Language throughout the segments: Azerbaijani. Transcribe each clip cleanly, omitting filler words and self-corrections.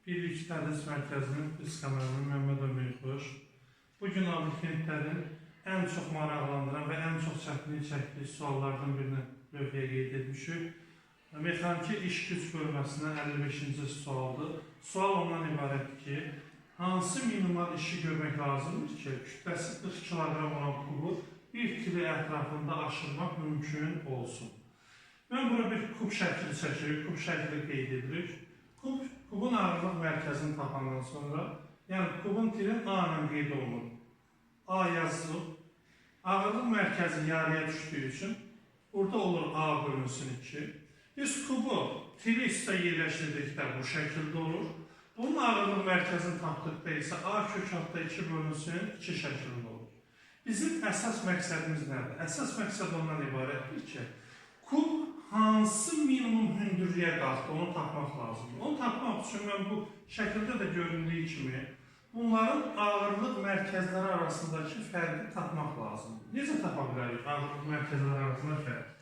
Bir-2 Tədris Mərkəzinin biz kameranın Məhəmməd Ömürxoş. Bugün abituriyentlərin ən çox maraqlandıran və ən çox çətinlik çəkdiyi suallardan birini lövhəyə qeyd etmişik. Mexaniki iş güc bölməsindən 55-ci sualdır. Sual ondan ibarətdir ki, hansı minimal işi görmək lazımdır ki, kütləsi 40 kiloqram olan kubu bir kilo ətrafında aşırmaq mümkün olsun. Mən bura bir kub şəkli çəkirik, kub şəkli qeyd edirik. Kubun ağırlıq mərkəzini tapandan sonra, yəni kubun tiri A ilə qeyd olunur. A yazılıb, ağırlıq mərkəzi yarıya düşdüyü üçün burada olur A bölünsün 2. Biz kubu tiri üstə yerləşdirdikdə bu şəkildə olur. Bunun ağırlıq mərkəzini tapdıqda isə A kök altda 2 bölünsün 2 şəklində olur. Bizim əsas məqsədimiz nədir? Əsas məqsəd ondan ibarətdir ki, kub hansı minimum hündürlüyə qalxdı, onu tapmaq lazımdır. Onu tapmaq üçün mən bu şəkildə də göründüyü kimi bunların ağırlıq mərkəzləri arasındakı fərqi tapmaq lazımdır. Necə tapa bilərik ağırlıq mərkəzləri arasında fərq?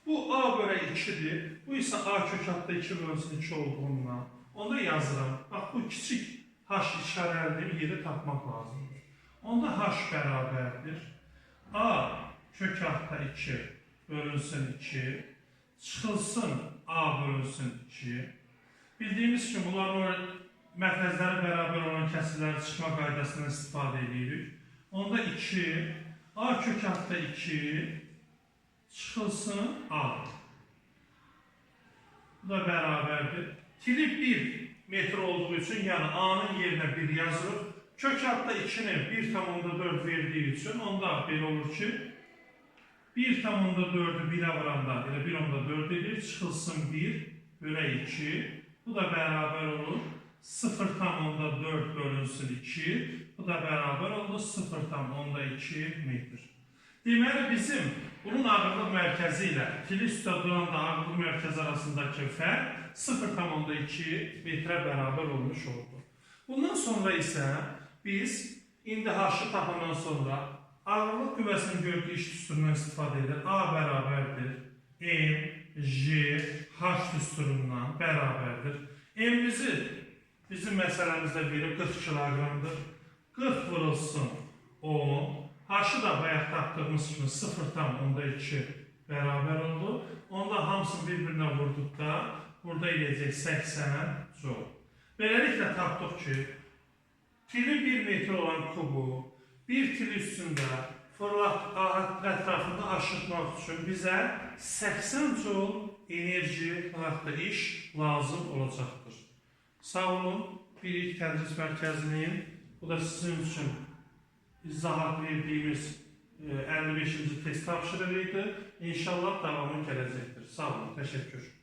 Bu A bölü 2'dir, bu isə A kök altda 2 bölünsün 2 olduğundan. Onda yazıram, bax bu kiçik H işarəli yeri tapmaq lazımdır. Onda H bərabərdir. A kök altda 2 bölünsün 2, çıxılsın A bölünsün 2. Bildiyimiz kimi bunların mərkəzləri bərabər olan kəsirləri çıxma qaydasından istifadə edirik. Onda 2, A kök altda 2, çıxılsın A. Bu da bərabərdir. Tiri 1 metr olduğu üçün, yəni A'nın yerinə 1 yazılır. Kök altda 2'nin 1,4 verdiği için onda belə olur ki, 1,4'ü 1'e vuranda, elə 1,4 edir, çıxılsın 1 bölü 2. Bu da bərabər olur 0,4 bölünsün 2. Bu da bərabər olur 0,2 metr. Deməli bizim bunun ağırlıq mərkəzi ilə tiri üstə duranda ağırlıq mərkəzi arasındakı fərq 0,2 metrə bərabər olmuş oldu. Bundan sonra isə biz indi H-ı tapandan sonra ağırlıq qüvvəsinin gördüyü iş düsturundan istifadə edir. A bərabərdir. M, J, H düsturundan bərabərdir. M-bizi bizim məsələmizdə verib 40 kiloqramdır. 40 vurulsun 10. H-ı da bayaq tapdığımız kimi 0,2 bərabər oldu. Onda hamısını bir-birinə vurduqda burada eləyəcək 80 joule. Beləliklə tapdıq ki, tiri 1 metr olan kubu bir til üstündə ətrafında aşırtmaq üçün bizə 80 joule enerji iş lazım olacaqdır. Sağ olun, Bir-2 Tədris Mərkəzinin, bu da sizin üçün izahat verdiyimiz 55-ci test tapşırığıydı. İnşallah davamı gələcəkdir. Sağ olun, təşəkkür.